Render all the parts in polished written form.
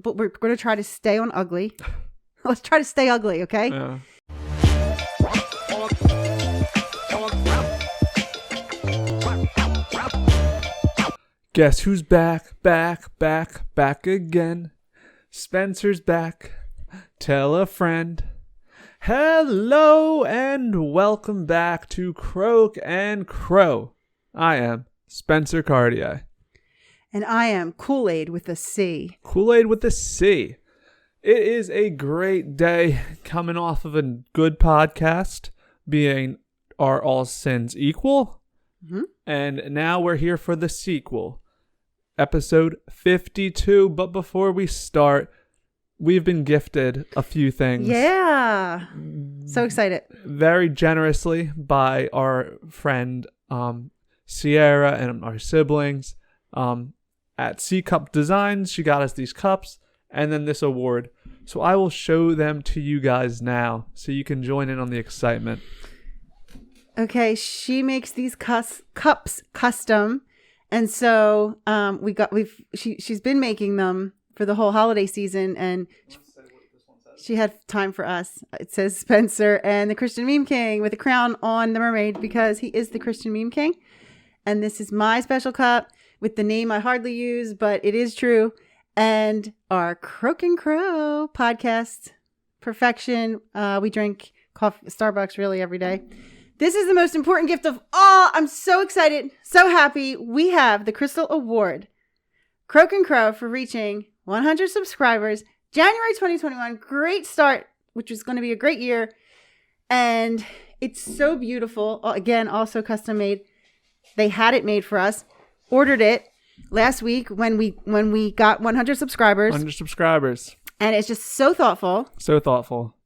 But we're going to try to stay on ugly. Let's try to stay ugly, okay? Yeah. Guess who's back again? Spencer's back. Tell a friend. Hello and welcome back to Croak and Crow. I am Spencer Cartier. And I am Kool-Aid with a C. Kool-Aid with a C. It is a great day coming off of a good podcast, being Are All Sins Equal? Mm-hmm. And now we're here for the sequel, episode 52. But before we start, we've been gifted a few things. Yeah. So excited. Very generously by our friend Sierra and our siblings at C Cup Designs. She got us these cups and then this award. So I will show them to you guys now so you can join in on the excitement. Okay, she makes these cups custom. And so she's been making them for the whole holiday season, and she had time for us. It says Spencer and the Christian Meme King with a crown on the mermaid because he is the Christian Meme King. And this is my special cup with the name I hardly use, but it is true. And our Croak and Crow podcast perfection. We drink coffee, Starbucks really every day. This is the most important gift of all. I'm so excited, so happy. We have the Crystal Award. Croak and Crow for reaching 100 subscribers. January 2021. Great start, which is going to be a great year. And it's so beautiful. Again, also custom made. They had it made for us. Ordered it last week when we got 100 subscribers. 100 subscribers. And it's just so thoughtful. So thoughtful.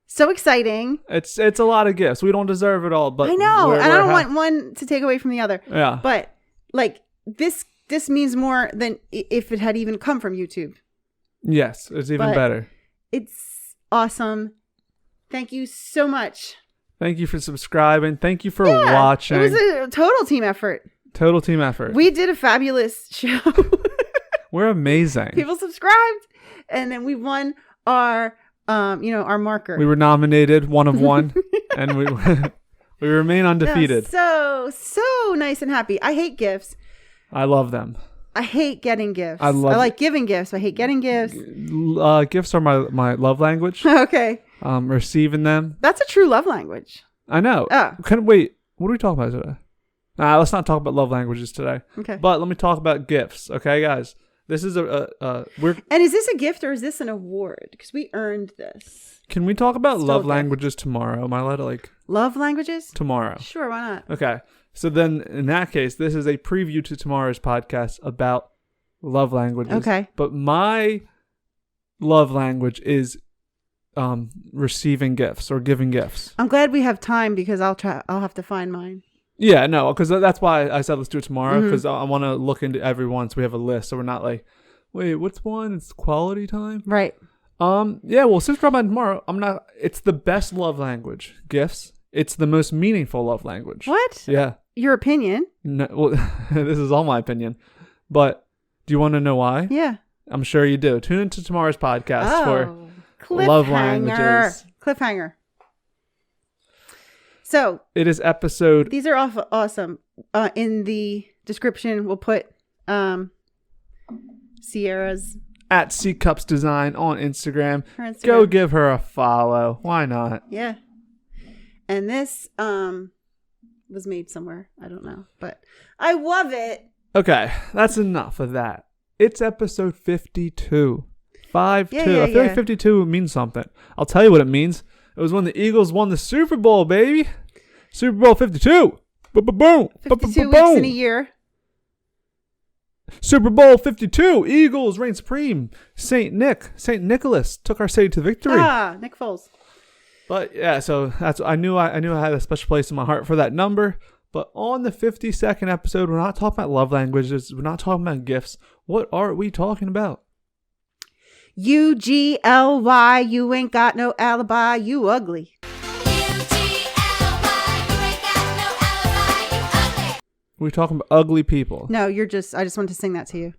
So exciting. It's a lot of gifts. We don't deserve it all, but I know. And I don't want one to take away from the other. Yeah. But like this means more than if it had even come from YouTube. Yes, it's even better. It's awesome. Thank you so much. Thank you for subscribing. Thank you for watching. It was a total team effort. Total team effort. We did a fabulous show. We're amazing. People subscribed, and then we won our our marker. We were nominated, one of one, and we remain undefeated. No, so nice and happy. I hate gifts. I love them. I hate getting gifts. I like giving gifts. I hate getting gifts. Gifts are my love language. Okay. Receiving them. That's a true love language. I know. Oh. Wait, what are we talking about today? Nah, let's not talk about love languages today. Okay. But let me talk about gifts. Okay, guys. This is And is this a gift or is this an award? Because we earned this. Can we talk about love languages tomorrow? Am I allowed to love languages? Tomorrow. Sure, why not? Okay. So then in that case, this is a preview to tomorrow's podcast about love languages. Okay. But my love language is receiving gifts or giving gifts. I'm glad we have time because I'll have to find mine. Yeah, no, because that's why I said let's do it tomorrow, because I want to look into everyone so we have a list, so we're not like, wait, what's one? It's quality time? Right. Yeah, well, since we're about tomorrow, it's the best love language, gifts. It's the most meaningful love language. What? Yeah. Your opinion? No, well, this is all my opinion, but do you want to know why? Yeah. I'm sure you do. Tune into tomorrow's podcast for love languages. Cliffhanger. So it is episode. These are awesome. In the description, we'll put Sierra's at C Cups Design on Instagram. Her Instagram. Go give her a follow. Why not? Yeah. And this was made somewhere. I don't know, but I love it. Okay, that's enough of that. It's episode 52. 52. Yeah, I feel like 52 means something. I'll tell you what it means. It was when the Eagles won the Super Bowl, baby. Super Bowl 52. Boom. 52 weeks in a year. Super Bowl 52. Eagles reign supreme. St. Nicholas took our city to victory. Nick Foles. But yeah, so I knew I had a special place in my heart for that number. But on the 52nd episode, we're not talking about love languages. We're not talking about gifts. What are we talking about? UGLY, you ain't got no alibi, you ugly. We're talking about ugly people. No, I just wanted to sing that to you.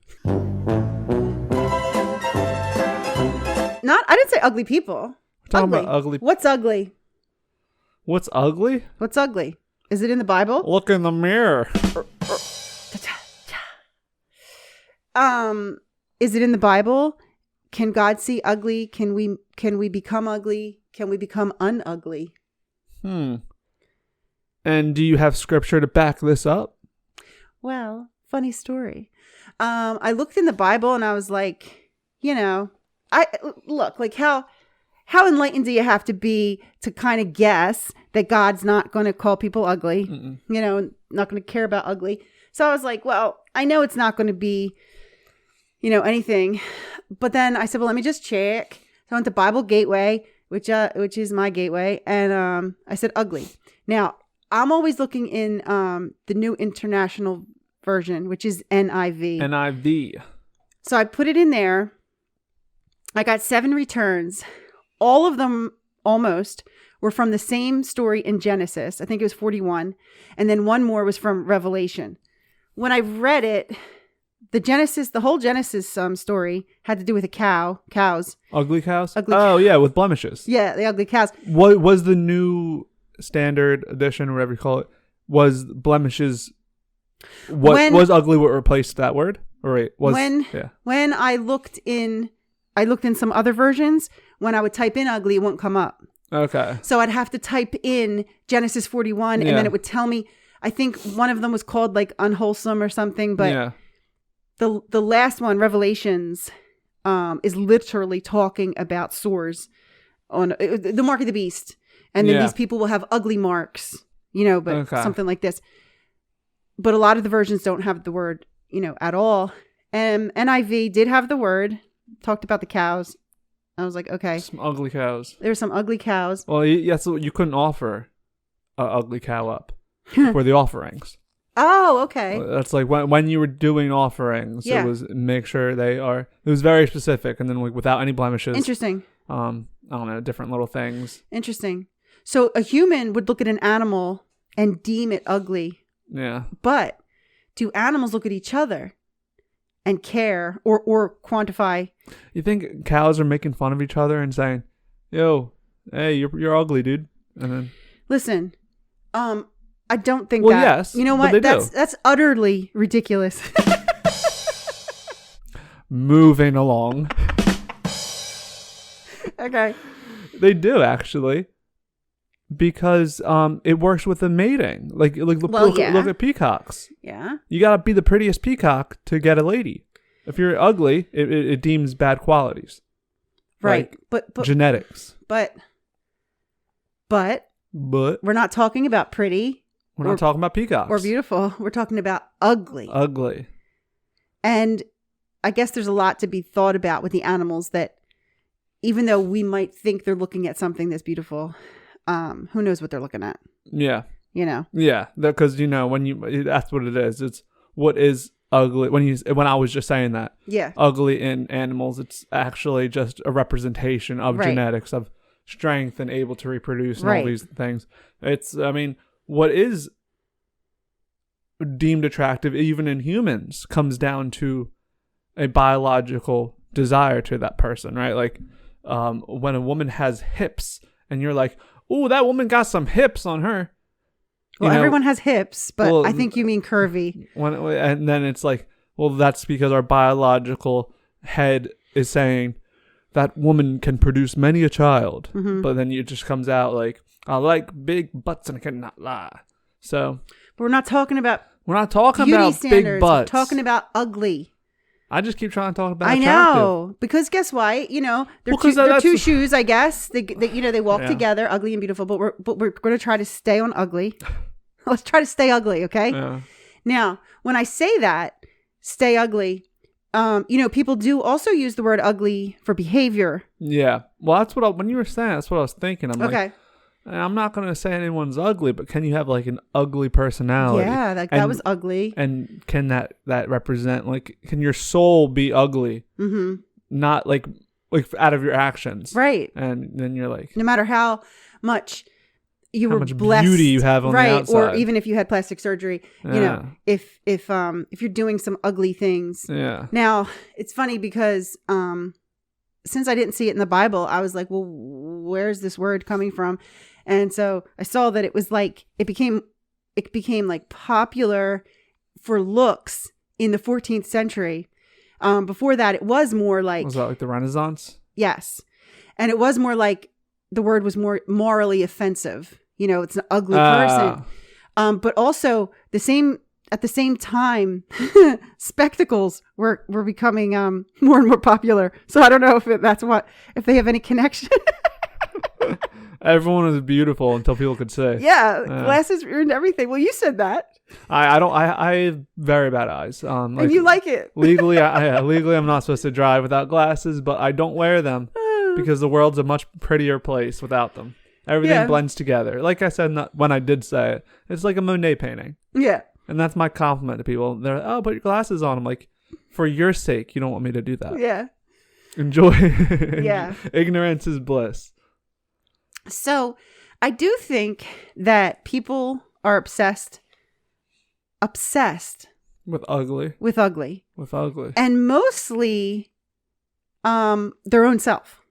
I didn't say ugly people. We're talking about ugly. What's ugly? What's ugly? What's ugly? Is it in the Bible? Look in the mirror. Is it in the Bible? Can God see ugly? Can we become ugly? Can we become unugly? And do you have scripture to back this up? Well, funny story. I looked in the Bible and I was like, how enlightened do you have to be to kind of guess that God's not going to call people ugly? Mm-mm. Not going to care about ugly. So I was like, well, I know it's not going to be, anything. But then I said, well, let me just check. So I went to Bible Gateway, which is my gateway. And I said ugly. Now, I'm always looking in the New International Version, which is NIV. NIV. So I put it in there. I got 7 returns. All of them almost were from the same story in Genesis. I think it was 41. And then one more was from Revelation. When I read it, the whole Genesis story had to do with cows. Ugly cows? Yeah, with blemishes. Yeah, the ugly cows. What was the New Standard Edition, or whatever you call it, was blemishes, was ugly what replaced that word? Or wait, when I looked in some other versions, when I would type in ugly, it wouldn't come up. Okay. So I'd have to type in Genesis 41 and then it would tell me, I think one of them was called like unwholesome or something, but the last one, Revelations, is literally talking about sores on the mark of the beast. And then these people will have ugly marks, but something like this. But a lot of the versions don't have the word, at all. NIV did have the word, talked about the cows. I was like, okay. Some ugly cows. There's some ugly cows. Well, so you couldn't offer an ugly cow up for the offerings. Oh, okay. That's like when you were doing offerings, it was make sure it was very specific, and then without any blemishes. Interesting. I don't know, different little things. Interesting. So a human would look at an animal and deem it ugly. Yeah. But do animals look at each other and care or quantify? You think cows are making fun of each other and saying, "Yo, hey, you're ugly, dude"? And then listen, I don't think that. Well, yes. You know what? That's utterly ridiculous. Moving along. Okay. They do actually. Because it works with the mating. Look at peacocks. Yeah. You gotta be the prettiest peacock to get a lady. If you're ugly, it deems bad qualities. Right. Like but genetics. But we're not talking about pretty. We're not talking about peacocks. Or beautiful. We're talking about ugly. Ugly. And I guess there's a lot to be thought about with the animals that even though we might think they're looking at something that's beautiful, who knows what they're looking at? Yeah. Yeah. Because that's what it is. It's what is ugly. When I was just saying that. Yeah. Ugly in animals, it's actually just a representation of genetics, of strength and able to reproduce and all these things. What is deemed attractive, even in humans, comes down to a biological desire to that person, right? Like when a woman has hips and you're like, "Ooh, that woman got some hips on her." Well, everyone has hips, but I think you mean curvy. And then it's like, well, that's because our biological head is saying that woman can produce many a child. Mm-hmm. But then it just comes out like, "I like big butts and I cannot lie." So, but we're not talking about standards. Big butts. We're talking about ugly. I just keep trying to talk about attractive. I know, because guess why? They're two shoes, I guess. They walk together, ugly and beautiful. But we're going to try to stay on ugly. Let's try to stay ugly, okay? Yeah. Now, when I say that, stay ugly, people do also use the word ugly for behavior. Yeah. Well, when you were saying that's what I was thinking. I'm like, I'm not going to say anyone's ugly, but can you have like an ugly personality? Yeah, that was ugly. And can that represent, like, can your soul be ugly? Mm-hmm. Not like out of your actions. Right. And then you're like, no matter how much you were blessed, beauty you have on the outside. Or even if you had plastic surgery, if you're doing some ugly things. Yeah. Now, it's funny because since I didn't see it in the Bible, I was like, well, where's this word coming from? And so I saw that it was like, it became like popular for looks in the 14th century. Before that, it was more like... Was that like the Renaissance? Yes. And it was more like the word was more morally offensive. You know, it's an ugly person. But also at the same time, spectacles were becoming more and more popular. So I don't know if they have any connection. Everyone was beautiful until people could say. Yeah, glasses ruined everything. Well, you said that. I have very bad eyes. And you like it. legally, legally, I'm not supposed to drive without glasses, but I don't wear them because the world's a much prettier place without them. Everything blends together. Like I said, when I did say it, it's like a Monet painting. Yeah. And that's my compliment to people. They're like, oh, put your glasses on. I'm like, for your sake, you don't want me to do that. Yeah. Enjoy. Yeah. Ignorance is bliss. So I do think that people are obsessed with ugly. And mostly their own self.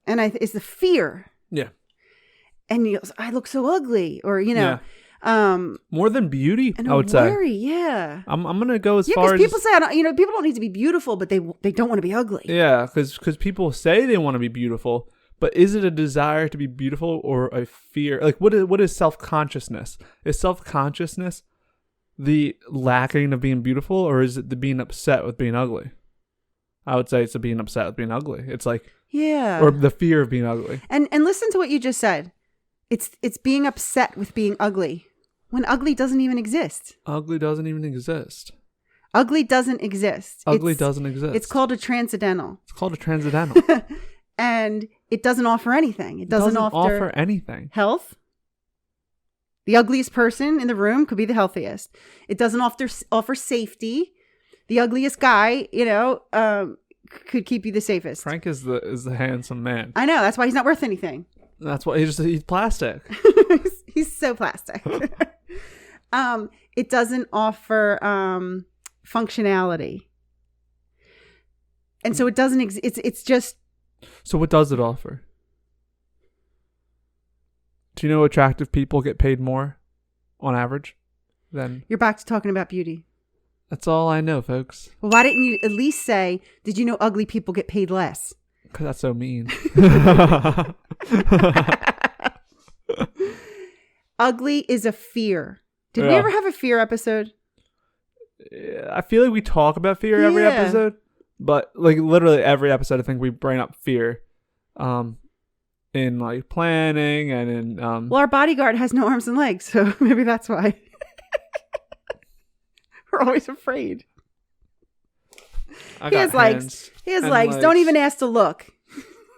And it's the fear. Yeah. And I look so ugly, or, you know. Yeah. More than beauty, and I would worry, say. Yeah. I'm going to go as far as... people say, people don't need to be beautiful, but they don't want to be ugly. Yeah, because people say they want to be beautiful, but is it a desire to be beautiful or a fear? Like, what is self-consciousness? Is self-consciousness the lacking of being beautiful, or is it the being upset with being ugly? I would say it's the being upset with being ugly. It's like... Yeah. Or the fear of being ugly. And listen to what you just said. It's being upset with being ugly when ugly doesn't even exist. Ugly doesn't even exist. Ugly doesn't exist. It's called a transcendental. And it doesn't offer anything. It doesn't offer anything. Health. The ugliest person in the room could be the healthiest. It doesn't offer safety. The ugliest guy, could keep you the safest. Frank is the handsome man. I know. That's why he's not worth anything. That's why he's plastic. He's so plastic. It doesn't offer functionality. And so it doesn't it's just... So what does it offer? Do you know attractive people get paid more on average than... You're back to talking about beauty. That's all I know, folks. Well, why didn't you at least say, did you know ugly people get paid less? Because that's so mean. Ugly is a fear. Did we ever have a fear episode? I feel like we talk about fear every episode, but like literally every episode, I think we bring up fear, in like planning and in. Well, our bodyguard has no arms and legs, so maybe that's why. We're always afraid. He has legs. He has legs. Don't even ask to look.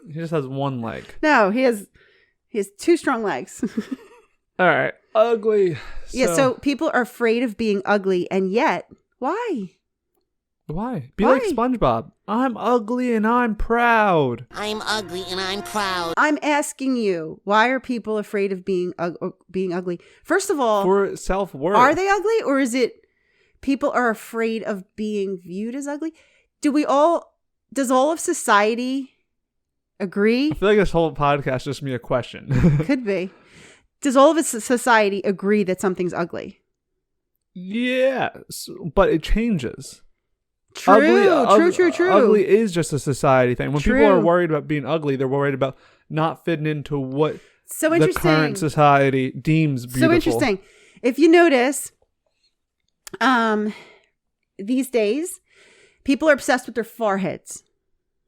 He just has one leg. No, he has two strong legs. All right. Ugly. So people are afraid of being ugly, and yet, why? Why? Be like SpongeBob. I'm ugly and I'm proud. I'm ugly and I'm proud. I'm asking you, why are people afraid of being ugly? First of all, for self-worth. Are they ugly, or is it people are afraid of being viewed as ugly? Does all of society agree? I feel like this whole podcast is just me a question. Could be. Does all of society agree that something's ugly? Yeah, but it changes. True. Ugly is just a society thing. When people are worried about being ugly, they're worried about not fitting into what the current society deems beautiful. So interesting. If you notice, these days, people are obsessed with their foreheads.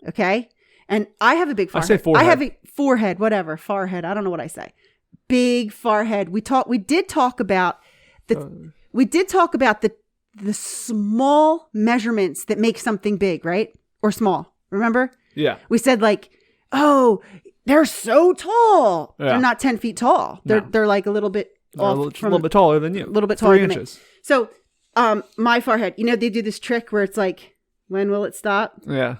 Okay? And I have a big forehead. I say forehead. I have a forehead, whatever. Forehead. I don't know what I say. Big forehead. We did talk about the small measurements that make something big, right? Or small. Remember? Yeah. We said like, oh, they're so tall. Yeah. They're not 10 feet tall. They're like a little bit off. A little bit taller than you. A little bit taller 3 than inches. Me. So my forehead, they do this trick where it's like, when will it stop? Yeah.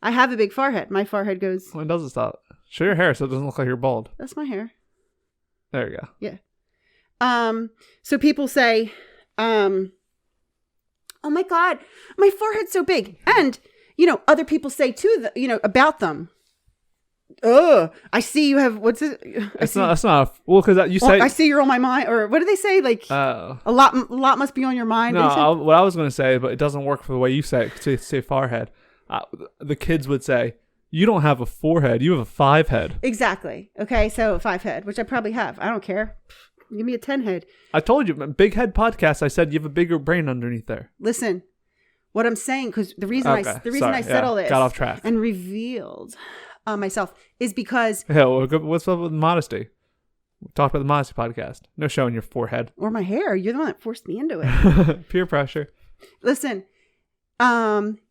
I have a big forehead. My forehead goes. When does it stop? Show your hair so it doesn't look like you're bald. That's my hair. There you go. Yeah. So people say, oh my God, my forehead's so big. And, other people say too, about them. Oh, I see you have, what's it? It's not, well, because you say. I see you're on my mind, or what do they say? Like, a lot must be on your mind. No, what I was going to say, but it doesn't work for the way you say it, to say forehead. The kids would say, you don't have a 4-head, you have a 5-head. Exactly. Okay, so 5-head, which I probably have. I don't care. Give me a 10-head. I told you, Big Head Podcast, I said you have a bigger brain underneath there. Listen, what I'm saying, because the reason I said all this. Got off track. And revealed myself is because. Yeah, what's up with modesty? We talked about the modesty podcast. No showing your forehead. Or my hair. You're the one that forced me into it. Peer pressure. Listen,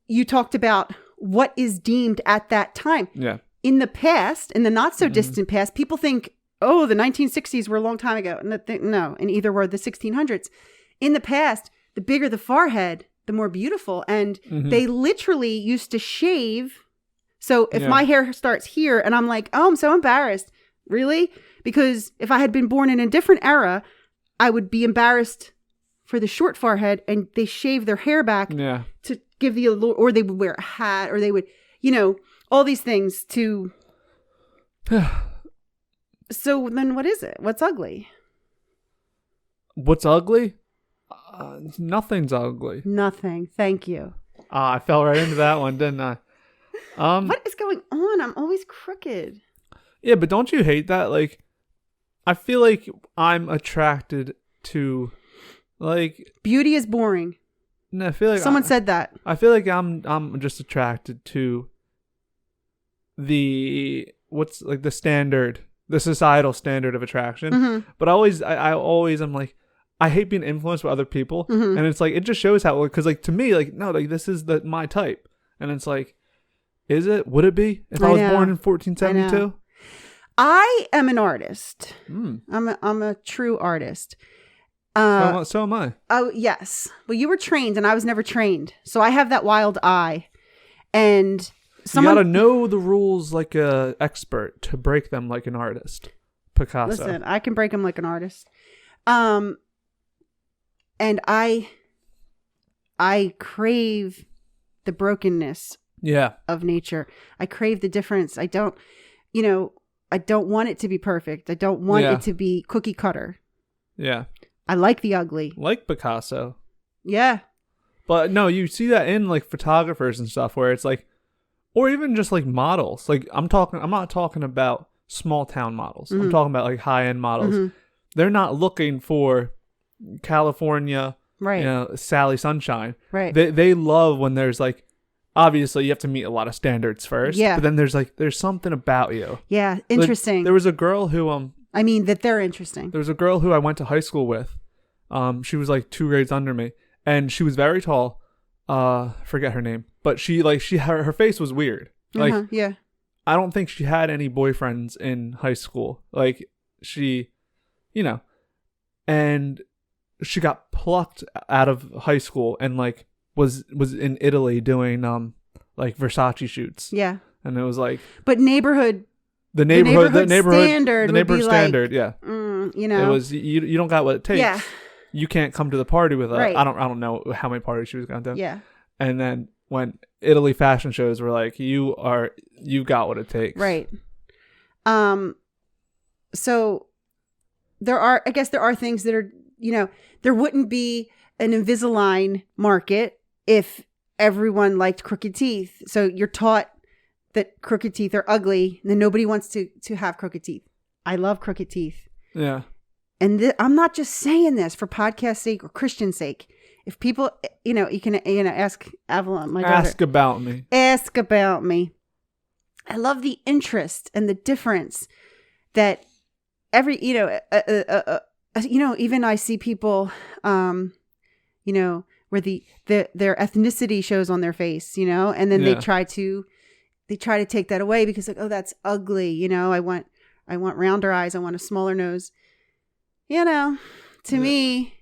you talked about what is deemed at that time. Yeah. In the past, in the not so distant past, people think, oh, the 1960s were a long time ago. No, and either were the 1600s. In the past, the bigger the forehead, the more beautiful. And they literally used to shave. So if my hair starts here and I'm like, oh, I'm so embarrassed. Really? Because if I had been born in a different era, I would be embarrassed for the short forehead, and they shave their hair back to give the allure, or they would wear a hat, or they would, all these things to. So then what is it? What's ugly? What's ugly? Nothing's ugly. Nothing. Thank you. I fell right into that one, didn't I? What is going on? I'm always crooked. Yeah, but don't you hate that? Like, I feel like I'm attracted to, like, beauty is boring. No, I feel like someone said that. I feel like I'm just attracted to the the societal standard of attraction. But I always I'm like, I hate being influenced by other people, and it's like, it just shows how, because like to me, like, no, like this is my type, and it's like, is it? Would it be if I was born in 1472? I am an artist. I'm a true artist. So am I. Oh yes. Well, you were trained, and I was never trained, so I have that wild eye, and you gotta know the rules like a expert to break them like an artist. Picasso. Listen, I can break them like an artist. And I crave the brokenness. Of nature. I crave the difference. I don't want it to be perfect. I don't want it to be cookie cutter. Yeah. I like the ugly. Like Picasso. Yeah. But no, you see that in like photographers and stuff where it's like, or even just like models. Like I'm not talking about small town models. I'm talking about like high end models. They're not looking for California, Sally Sunshine. Right. They love when there's like, obviously you have to meet a lot of standards first. Yeah. But then there's something about you. Yeah. Interesting. Like, there was a girl who that they're interesting. There was a girl who I went to high school with. She was like 2 grades under me, and she was very tall. Forget her name, but her face was weird. Like, I don't think she had any boyfriends in high school. Like she, and she got plucked out of high school and like was in Italy doing like Versace shoots. Yeah. And it was like, but the neighborhood standard, yeah. It was, you don't got what it takes. Yeah. You can't come to the party with right. I don't know how many parties she was going to. Yeah. And then when Italy fashion shows were like, you got what it takes. Right. So there are things that are, there wouldn't be an Invisalign market if everyone liked crooked teeth. So you're taught that crooked teeth are ugly, and then nobody wants to have crooked teeth. I love crooked teeth. Yeah. And I'm not just saying this for podcast sake or Christian sake. If people, you can, ask Avalon, my daughter. Ask about me. Ask about me. I love the interest and the difference that every, even I see people, where their ethnicity shows on their face, and then they try to take that away because like, oh, that's ugly. I want rounder eyes. I want a smaller nose. To me,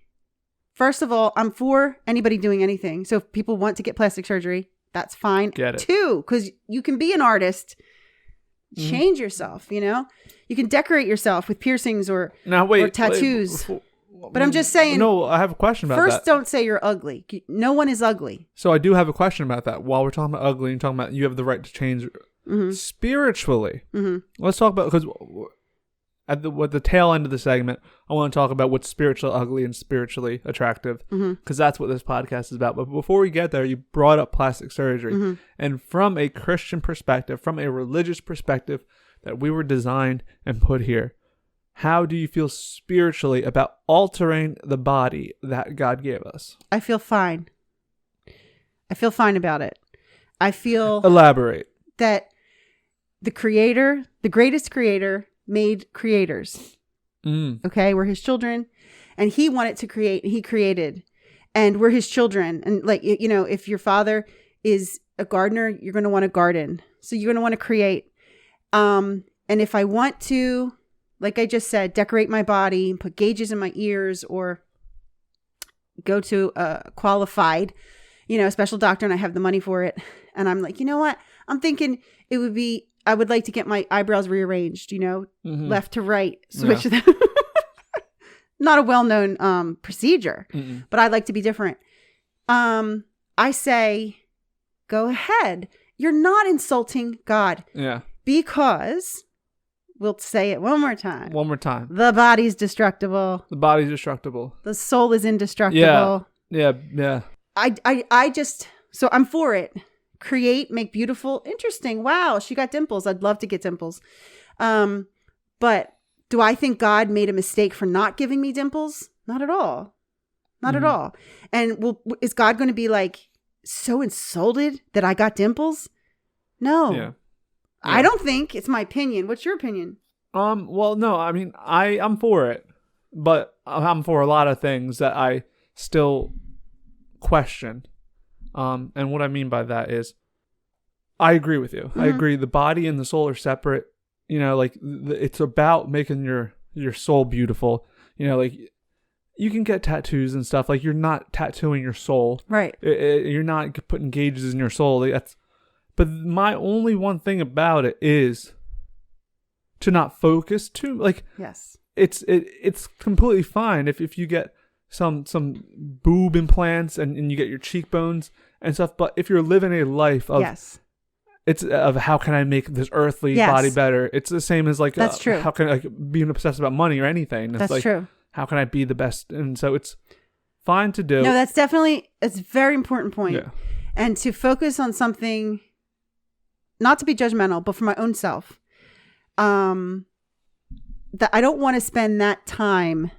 first of all, I'm for anybody doing anything. So if people want to get plastic surgery, that's fine. Get it. Too, because you can be an artist, change yourself, you can decorate yourself with piercings or tattoos. But I'm just saying. No, I have a question about first, that. don't say you're ugly. No one is ugly. So I do have a question about that. While we're talking about ugly and talking about you have the right to change spiritually, let's talk about, because at the tail end of the segment, I want to talk about what's spiritually ugly and spiritually attractive, because that's what this podcast is about. But before we get there, you brought up plastic surgery, and from a Christian perspective, from a religious perspective, that we were designed and put here. How do you feel spiritually about altering the body that God gave us? I feel fine. I feel fine about it. I feel Elaborate. that the creator, the greatest creator, made creators. Okay, we're his children, and he wanted to create, and he created, and we're his children. And like, you know, if your father is a gardener, you're going to want to garden. So you're going to want to create. And if I want to, like I just said, decorate my body and put gauges in my ears, or go to a qualified, you know, a special doctor, and I have the money for it. And I'm like, you know what? I'm thinking it would be, I would like to get my eyebrows rearranged, you know, left to right, switch them. Not a well-known procedure, but I'd like to be different. I say, go ahead. You're not insulting God. Yeah. Because, we'll say it one more time. One more time. The body's destructible. The body's destructible. The soul is indestructible. Yeah. I just, so I'm for it. Create, make beautiful, interesting. Wow, she got dimples. I'd love to get dimples. But do I think God made a mistake for not giving me dimples? Not at all. Not at all. And is God going to be like so insulted that I got dimples? No. Yeah. I don't think. It's my opinion. What's your opinion? Well, no, I mean, I'm for it, but I'm for a lot of things that I still question. And what I mean by that is, I agree with you. I agree. The body and the soul are separate. You know, like it's about making your soul beautiful. You know, like you can get tattoos and stuff. Like you're not tattooing your soul, right? You're not putting gauges in your soul. Like, that's. But my only one thing about it is to not focus too. Like, yes, it's completely fine if you get some boob implants and you get your cheekbones and stuff. But if you're living a life of it's of how can I make this earthly body better? It's the same as like that's true. How can I being obsessed about money or anything? It's that's like, true. How can I be the best? And so it's fine to do. No, that's definitely it's a very important point. Yeah. And to focus on something. Not to be judgmental, but for my own self, that I don't want to spend that time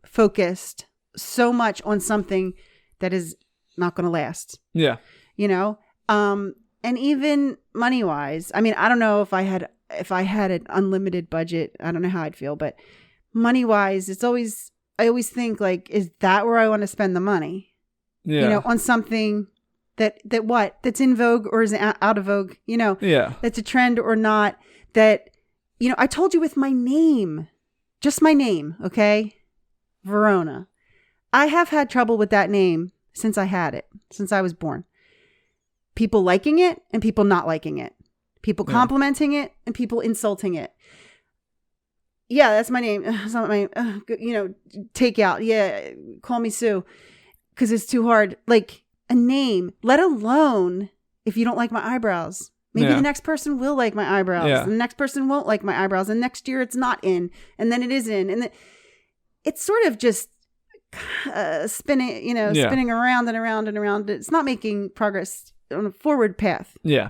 focused so much on something that is not going to last. Yeah, you know, and even money wise. I mean, I don't know if I had an unlimited budget. I don't know how I'd feel, but money wise, I always think like, is that where I want to spend the money? Yeah, you know, on something. That's in vogue or is out of vogue, you know, that's a trend or not, that, you know, I told you with my name, just my name. Okay. Verona. I have had trouble with that name since I had it, since I was born. People liking it and people not liking it, people complimenting it and people insulting it. Yeah. That's my name. It's not my, you know, take out. Yeah. Call me Sue. 'Cause it's too hard. Like, a name, let alone if you don't like my eyebrows. Maybe the next person will like my eyebrows. Yeah. And the next person won't like my eyebrows. And next year it's not in. And then it is in. And it's sort of just spinning, you know, spinning around and around and around. It's not making progress on a forward path. Yeah.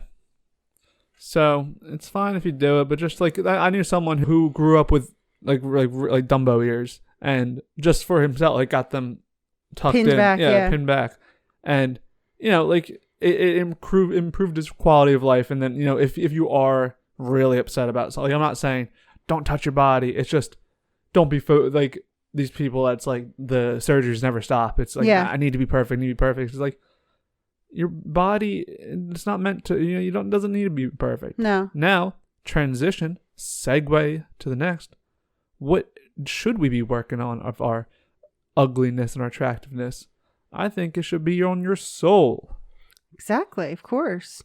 So it's fine if you do it. But just like, I knew someone who grew up with like Dumbo ears. And just for himself, like got them tucked pinned in. Back, pinned back. And, you know, like it improved his quality of life. And then, you know, if you are really upset about something, like I'm not saying don't touch your body. It's just don't be like these people that's like the surgeries never stop. It's like, I need to be perfect. It's like your body, it's not meant to, you know, doesn't need to be perfect. No. Now, transition, segue to the next. What should we be working on of our ugliness and our attractiveness? I think it should be on your soul. Exactly. Of course.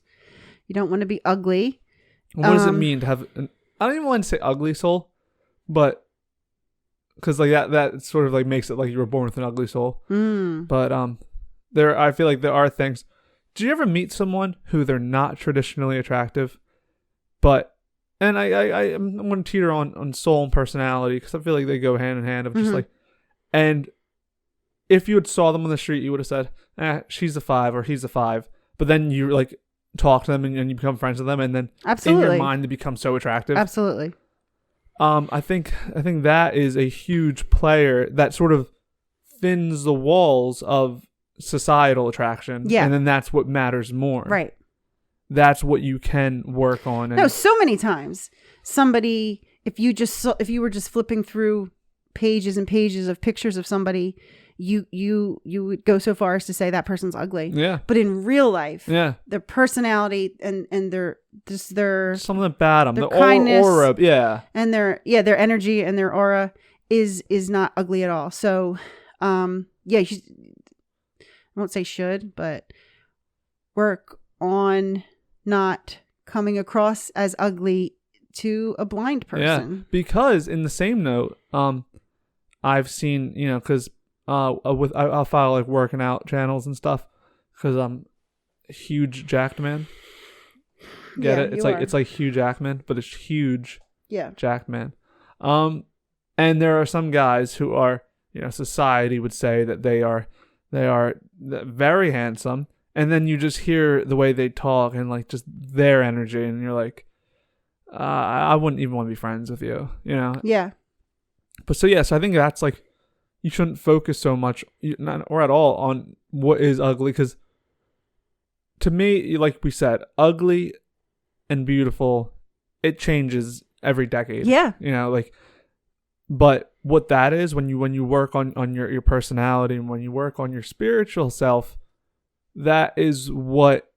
You don't want to be ugly. What does it mean to have I don't even want to say ugly soul, but because like that sort of like makes it like you were born with an ugly soul. But I feel like there are things. Do you ever meet someone who they're not traditionally attractive, but and I'm going to teeter on soul and personality because I feel like they go hand in hand of just like, and if you had saw them on the street, you would have said, she's a 5 or he's a 5. But then you like talk to them and you become friends with them, and then in your mind they become so attractive. Absolutely. I think that is a huge player that sort of thins the walls of societal attraction. Yeah. And then that's what matters more. Right. That's what you can work on. No, so many times somebody, if you were just flipping through pages and pages of pictures of somebody, you would go so far as to say that person's ugly. Yeah. But in real life, yeah, their personality and their something about them, their kindness, aura, yeah, and their energy and their aura is not ugly at all. So, yeah, I won't say should, but work on not coming across as ugly to a blind person. Yeah, because in the same note, I've seen, because I'll follow like working out channels and stuff because I'm a huge jacked man. Get it? It's like Hugh Jackman, but it's huge. Yeah, jacked man. And there are some guys who are, society would say that they are very handsome, and then you just hear the way they talk and like just their energy, and you're like, I wouldn't even want to be friends with you, Yeah. But so I think that's like, you shouldn't focus so much or at all on what is ugly, because to me, like we said, ugly and beautiful, it changes every decade. Yeah. But what that is, when you work on your personality and when you work on your spiritual self, that is what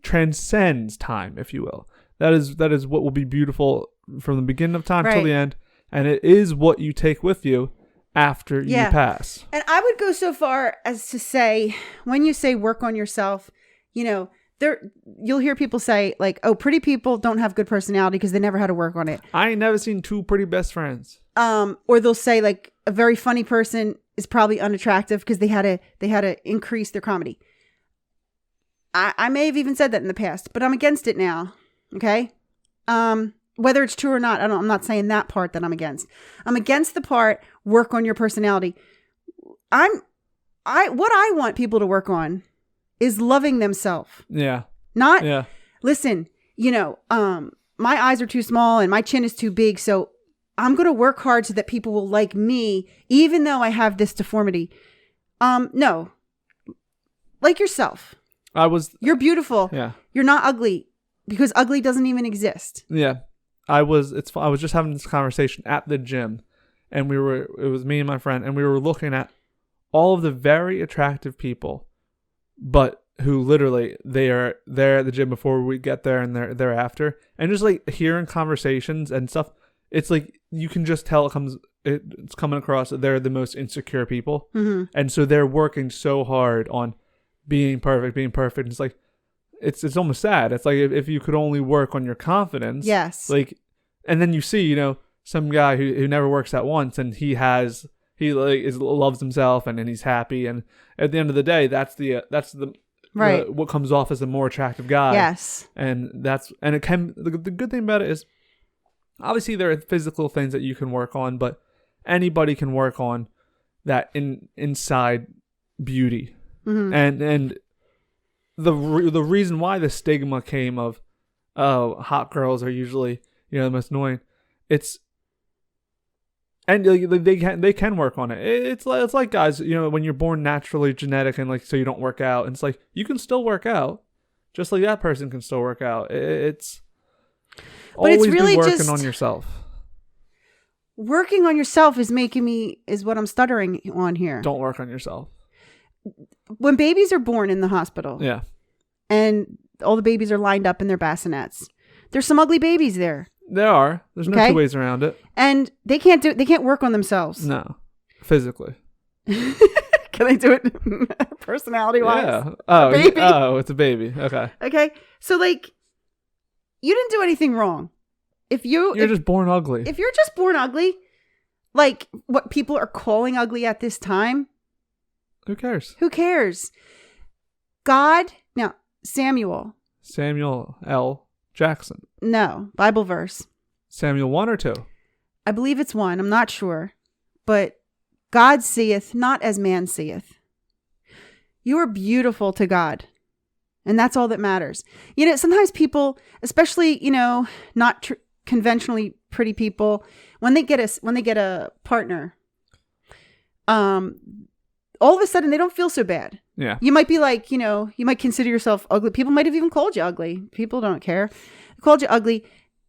transcends time, if you will. That is what will be beautiful from the beginning of time till the end, and it is what you take with you after you pass. And I would go so far as to say, when you say work on yourself, you'll hear people say like, oh, pretty people don't have good personality because they never had to work on it. I ain't never seen two pretty best friends. Or they'll say like a very funny person is probably unattractive because they had to increase their comedy. I may have even said that in the past, but I'm against it now. Okay. Whether it's true or not, I'm not saying that part that I'm against. I'm against the part, work on your personality. What I want people to work on is loving themselves. Yeah. Listen, my eyes are too small and my chin is too big. So I'm going to work hard so that people will like me, even though I have this deformity. No, like yourself. You're beautiful. Yeah. You're not ugly, because ugly doesn't even exist. Yeah. I was just having this conversation at the gym, and it was me and my friend, and we were looking at all of the very attractive people, but who literally they're there at the gym before we get there and they're thereafter, and just like hearing conversations and stuff, it's like you can just tell it's coming across that they're the most insecure people, and so they're working so hard on being perfect. It's like it's almost sad. It's like if you could only work on your confidence. Yes. Like, and then you see, some guy who never works out once, and he loves himself and he's happy, and at the end of the day, that's the right. What comes off as a more attractive guy. Yes. And the good thing about it is, obviously there are physical things that you can work on, but anybody can work on that inside beauty. And the reason why the stigma came of, oh, hot girls are usually the most annoying, and they can work on it. It's like guys, when you're born naturally genetic and like so you don't work out, and it's like you can still work out, just like that person can still work out. It's always really working on yourself. Working on yourself is what I'm stuttering on here. Don't work on yourself. When babies are born in the hospital, and all the babies are lined up in their bassinets, there's some ugly babies there. There are. There's no two ways around it. And they can't work on themselves. No, physically. Can they do it personality wise? Yeah. Oh, baby. Oh, it's a baby. Okay. Okay. So like, you didn't do anything wrong. You're just born ugly. If you're just born ugly, like what people are calling ugly at this time. Who cares? Who cares? God, now, Samuel L. Jackson. No, Bible verse. Samuel 1 or 2? I believe it's 1. I'm not sure. But God seeth not as man seeth. You are beautiful to God. And that's all that matters. You know, sometimes people, especially, you know, not conventionally pretty people, when they get a partner, all of a sudden they don't feel so bad. Yeah. You might be like, you know, you might consider yourself ugly. People might have even called you ugly. People don't care. They called you ugly.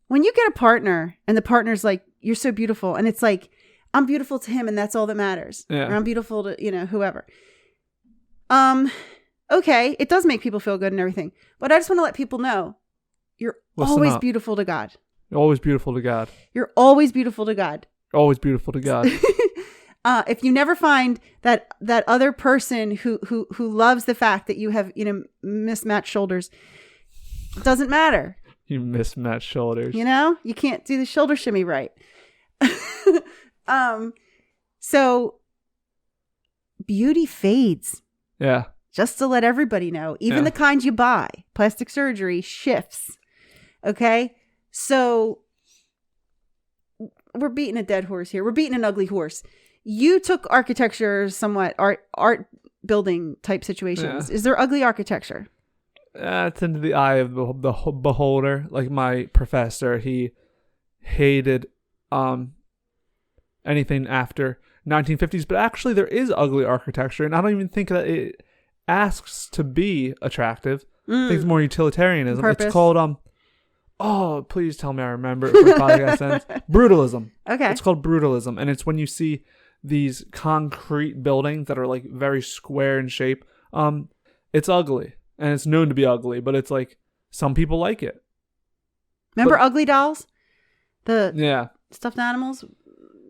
When you get a partner and the partner's like, you're so beautiful. And it's like, I'm beautiful to him and that's all that matters. Yeah. Or I'm beautiful to, you know, whoever. Okay. It does make people feel good and everything. But I just want to let people know you're always beautiful to God. You're always beautiful to God. You're always beautiful to God. Always beautiful to God. If you never find that other person who loves the fact that you have, you know, mismatched shoulders, it doesn't matter. You mismatched shoulders. You know, you can't do the shoulder shimmy right. So beauty fades. Yeah. Just to let everybody know, even the kind you buy, plastic surgery shifts. Okay. So we're beating a dead horse here. We're beating an ugly horse. You took architecture somewhat art building type situations. Yeah. Is there ugly architecture? It's into the eye of the beholder. Like my professor, he hated anything after 1950s. But actually, there is ugly architecture, and I don't even think that it asks to be attractive. I think it's more utilitarianism. Purpose. It's called oh, please tell me I remember it for podcast ends. Brutalism. Okay. It's called brutalism, and it's when you see these concrete buildings that are like very square in shape. It's ugly, and it's known to be ugly, but it's like some people like it. Remember Ugly Dolls? The stuffed animals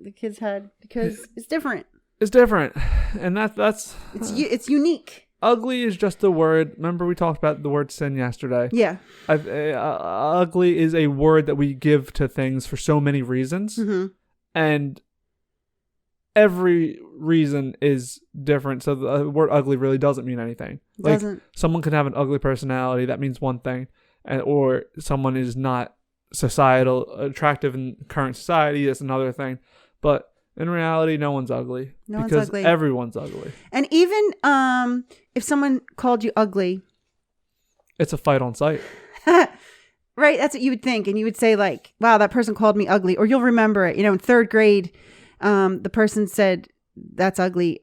the kids had, because it's different. It's different, and that's it's unique. Ugly is just a word. Remember we talked about the word sin yesterday? Yeah. Ugly is a word that we give to things for so many reasons. Mm-hmm. And every reason is different. So the word ugly really doesn't mean anything. It doesn't. Someone can have an ugly personality. That means one thing. Or someone is not societal attractive in current society. That's another thing. But in reality, no one's ugly. No one's because ugly. Everyone's ugly. And even if someone called you ugly, it's a fight on sight. Right? That's what you would think. And you would say like, wow, that person called me ugly. Or you'll remember it. You know, in third grade, the person said, that's ugly.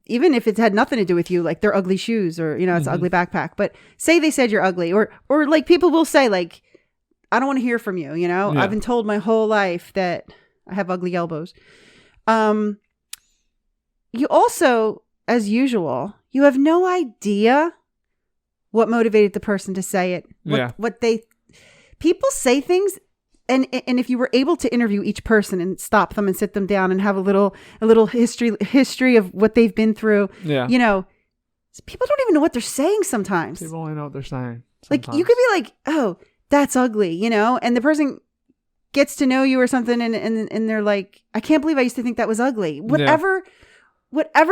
Even if it had nothing to do with you, like their ugly shoes or, you know, it's an ugly backpack. But say they said you're ugly. Or like people will say like, I don't want to hear from you. You know, I've been told my whole life that I have ugly elbows. You also, as usual, you have no idea what motivated the person to say it. People say things, and if you were able to interview each person and stop them and sit them down and have a little history of what they've been through, you know, people don't even know what they're saying sometimes. People only know what they're saying. Sometimes. Like you could be like, oh, that's ugly, you know, and the person gets to know you or something, and they're like, I can't believe I used to think that was ugly. Whatever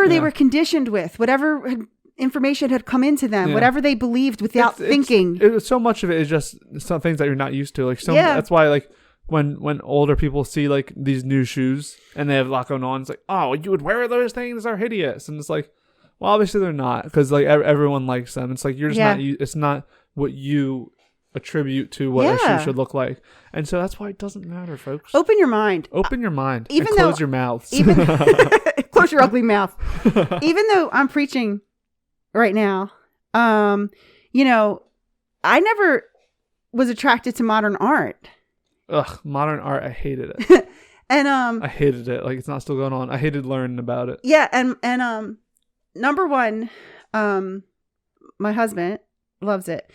they were conditioned with, whatever information had come into them, whatever they believed without thinking. So much of it is just some things that you're not used to. Like that's why like when older people see like these new shoes and they have a lot going on, it's like, oh, you would wear those things? They're hideous. And it's like, well, obviously they're not, because like everyone likes them. It's like you're just not. It's not what you attribute to what a shoe should look like. And so that's why it doesn't matter, folks. Open your mind. Open your mind. Even and close your mouths. Close your ugly mouth. Even though I'm preaching right now, you know, I never was attracted to modern art. Ugh, modern art, I hated it. And I hated it. Like it's not still going on. I hated learning about it. Yeah, and number one, my husband loves it.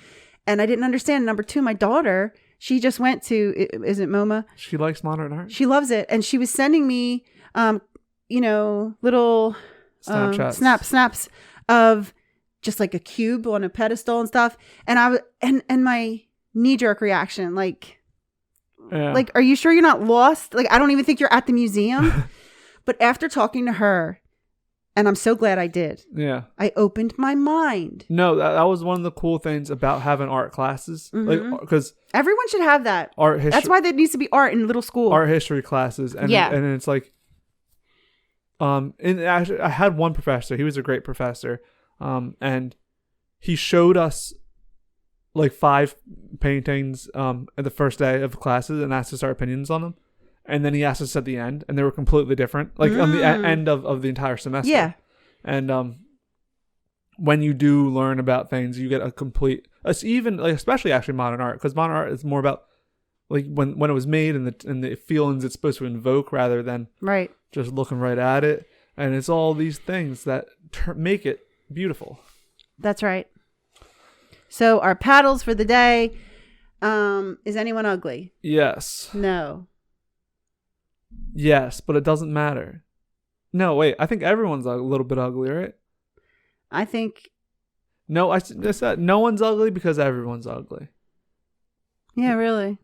And I didn't understand. Number two, my daughter, she just went to, is it MoMA? She likes modern art. She loves it. And she was sending me, you know, little snaps of just like a cube on a pedestal and stuff. And and my knee jerk reaction, like, Yeah. Like, are you sure you're not lost? Like, I don't even think you're at the museum. But after talking to her, and I'm so glad I did. Yeah. I opened my mind. No, that was one of the cool things about having art classes. Like, because everyone should have that. Art history. That's why there needs to be art in little school. Art history classes. And and it's like, and actually, I had one professor. He was a great professor. And he showed us like 5 paintings at the first day of classes and asked us our opinions on them. And then he asked us at the end, and they were completely different, like on the end of the entire semester. Yeah. And when you do learn about things, you get a complete, even like especially actually modern art, because modern art is more about like when it was made and the feelings it's supposed to invoke rather than just looking right at it. And it's all these things that make it beautiful. That's right. So our paddles for the day. Is anyone ugly? Yes. No. Yes, but it doesn't matter. No, wait. I think everyone's a little bit ugly, right? I think. No, I said no one's ugly because everyone's ugly. Yeah, really.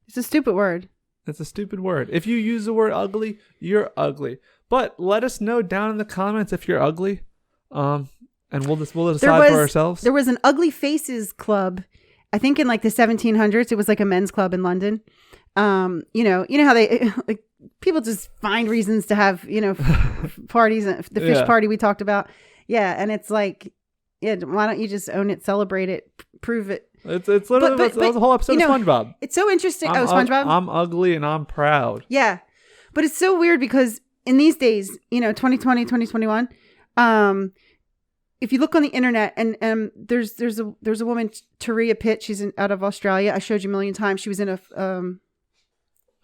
It's a stupid word. It's a stupid word. If you use the word ugly, you're ugly. But let us know down in the comments if you're ugly. And we'll decide for ourselves. There was an ugly faces club, I think in like the 1700s. It was like a men's club in London. You know how they like people just find reasons to have, parties, the fish party we talked about. Yeah. And it's like, why don't you just own it, celebrate it, prove it? It's literally that was a whole episode of SpongeBob. It's so interesting. SpongeBob. I'm ugly and I'm proud. Yeah. But it's so weird because in these days, 2020, 2021, if you look on the internet and there's a woman, Taria Pitt, she's out of Australia. I showed you a million times. She was in a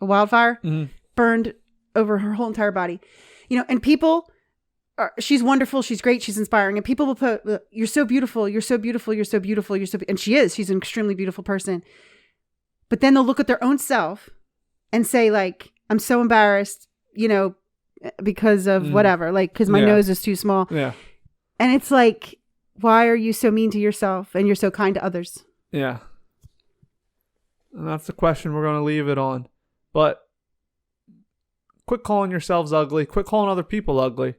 wildfire, burned over her whole entire body, and people she's wonderful. She's great. She's inspiring. And people will put, you're so beautiful. You're so beautiful. You're so beautiful. And she's an extremely beautiful person. But then they'll look at their own self and say like, I'm so embarrassed, because of whatever, like, cause my nose is too small. Yeah. And it's like, why are you so mean to yourself and you're so kind to others? Yeah. And that's the question we're going to leave it on. But quit calling yourselves ugly. Quit calling other people ugly.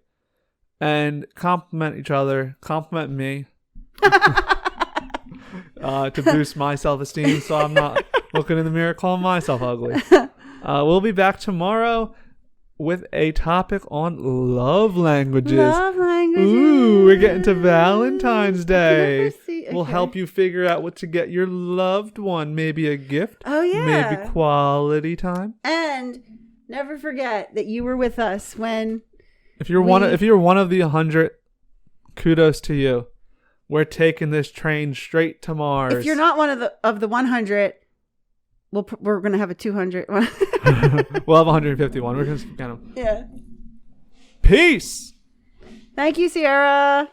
And compliment each other. Compliment me. To boost my self-esteem so I'm not looking in the mirror calling myself ugly. We'll be back tomorrow with a topic on love languages. Love languages. Ooh, we're getting to Valentine's Day. Okay. We'll help you figure out what to get your loved one. Maybe a gift. Oh, yeah. Maybe quality time. And never forget that you were with us when... If you're one of the 100, kudos to you. We're taking this train straight to Mars. If you're not one of the 100, we're going to have a 200. We'll have 151. We're going to count them. Yeah. Peace. Thank you, Sierra.